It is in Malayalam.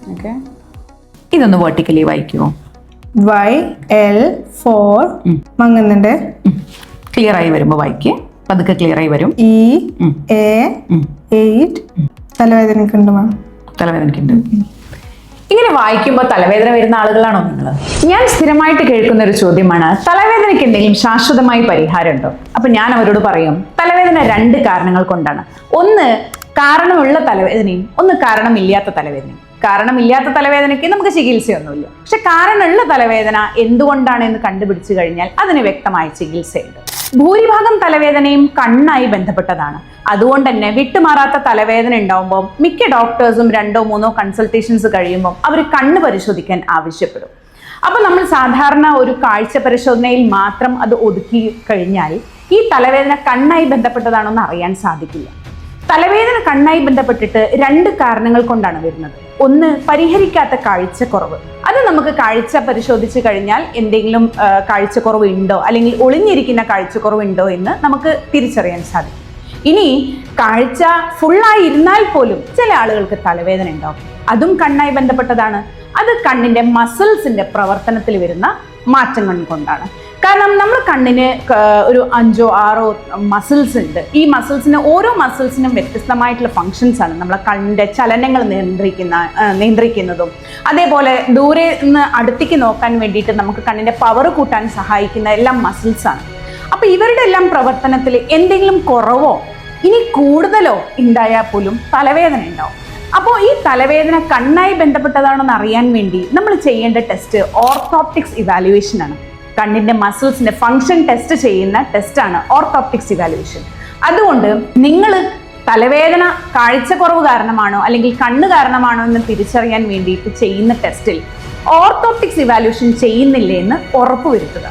ഓക്കെ, ഇതൊന്ന് വെർട്ടിക്കലി വായിക്കുമോ? YL4 മങ്ങുന്നുണ്ട്. ക്ലിയർ ആയി വരുമ്പോൾ വായിക്കേ, പതുക്കെ ക്ലിയർ ആയി വരും. EA8 തലവേദനക്കുണ്ട് മാം. തലവേദനക്കുണ്ട്. ഇങ്ങനെ വായിക്കുമ്പോൾ തലവേദന വരുന്ന ആളുകളാണോ നിങ്ങൾ? ഞാൻ സ്ഥിരമായിട്ട് കേൾക്കുന്ന ഒരു ചോദ്യമാണ്, തലവേദനയ്ക്ക് എന്തെങ്കിലും ശാശ്വതമായി പരിഹാരമുണ്ടോ? അപ്പൊ ഞാൻ അവരോട് പറയും, തലവേദന 2 കാരണങ്ങൾ കൊണ്ടാണ്. ഒന്ന് കാരണമുള്ള തലവേദനയും ഒന്ന് കാരണമില്ലാത്ത തലവേദനയും. കാരണമില്ലാത്ത തലവേദനയ്ക്ക് നമുക്ക് ചികിത്സയൊന്നുമില്ല. പക്ഷെ കാരണമുള്ള തലവേദന എന്തുകൊണ്ടാണ് എന്ന് കണ്ടുപിടിച്ചു കഴിഞ്ഞാൽ അതിന് വ്യക്തമായ ചികിത്സയുണ്ട്. ഭൂരിഭാഗം തലവേദനയും കണ്ണായി ബന്ധപ്പെട്ടതാണ്. അതുകൊണ്ട് തന്നെ വിട്ടുമാറാത്ത തലവേദന ഉണ്ടാവുമ്പോൾ മിക്ക ഡോക്ടേഴ്സും 2-3 കൺസൾട്ടേഷൻസ് കഴിയുമ്പോൾ അവർ കണ്ണ് പരിശോധിക്കാൻ ആവശ്യപ്പെടും. അപ്പൊ നമ്മൾ സാധാരണ ഒരു കാഴ്ച പരിശോധനയിൽ മാത്രം അത് ഒതുക്കി കഴിഞ്ഞാൽ ഈ തലവേദന കണ്ണായി ബന്ധപ്പെട്ടതാണെന്ന് അറിയാൻ സാധിക്കില്ല. തലവേദന കണ്ണായി ബന്ധപ്പെട്ടിട്ട് 2 കാരണങ്ങൾ കൊണ്ടാണ് വരുന്നത്. ഒന്ന് പരിഹരിക്കാത്ത കാഴ്ചക്കുറവ്. അത് നമുക്ക് കാഴ്ച പരിശോധിച്ച് കഴിഞ്ഞാൽ എന്തെങ്കിലും കാഴ്ചക്കുറവ് ഉണ്ടോ അല്ലെങ്കിൽ ഒളിഞ്ഞിരിക്കുന്ന കാഴ്ചക്കുറവ് ഉണ്ടോ എന്ന് നമുക്ക് തിരിച്ചറിയാൻ സാധിക്കും. ഇനി കാഴ്ച ഫുള്ളായി ഇരുന്നാൽ പോലും ചില ആളുകൾക്ക് തലവേദന ഉണ്ടാവും. അതും കണ്ണായി ബന്ധപ്പെട്ടതാണ്. അത് കണ്ണിന്റെ മസിൽസിന്റെ പ്രവർത്തനത്തിൽ വരുന്ന മാറ്റങ്ങൾ കൊണ്ടാണ്. കാരണം നമ്മൾ കണ്ണിന് ഒരു 5-6 മസിൽസ് ഉണ്ട്. ഈ മസിൽസിന് ഓരോ മസിൽസിനും വ്യത്യസ്തമായിട്ടുള്ള ഫങ്ഷൻസ് ആണ്. നമ്മളെ കണ്ണിന്റെ ചലനങ്ങൾ നിയന്ത്രിക്കുന്നതും അതേപോലെ ദൂരെ നിന്ന് അടുത്തേക്ക് നോക്കാൻ വേണ്ടിയിട്ട് നമുക്ക് കണ്ണിന്റെ പവർ കൂട്ടാൻ സഹായിക്കുന്ന എല്ലാം മസിൽസ് ആണ്. അപ്പൊ ഇവരുടെ എല്ലാം പ്രവർത്തനത്തിൽ എന്തെങ്കിലും കുറവോ ഇനി കൂടുതലോ ഉണ്ടായാൽ പോലും തലവേദന ഉണ്ടാവും. അപ്പോൾ ഈ തലവേദന കണ്ണായി ബന്ധപ്പെട്ടതാണെന്ന് അറിയാൻ വേണ്ടി നമ്മൾ ചെയ്യേണ്ട ടെസ്റ്റ് ഓർത്തോപ്റ്റിക്സ് ഇവാലുവേഷൻ ആണ്. കണ്ണിന്റെ മസിൽസിന്റെ ഫങ്ഷൻ ടെസ്റ്റ് ചെയ്യുന്ന ടെസ്റ്റാണ് ഓർത്തോപ്റ്റിക്സ് ഇവാലുവേഷൻ. അതുകൊണ്ട് നിങ്ങൾ തലവേദന കാഴ്ചക്കുറവ് കാരണമാണോ അല്ലെങ്കിൽ കണ്ണ് കാരണമാണോ എന്ന് തിരിച്ചറിയാൻ വേണ്ടിയിട്ട് ചെയ്യുന്ന ടെസ്റ്റിൽ ഓർത്തോപ്റ്റിക്സ് ഇവാലുവേഷൻ ചെയ്യുന്നില്ലേ എന്ന് ഉറപ്പുവരുത്തുക.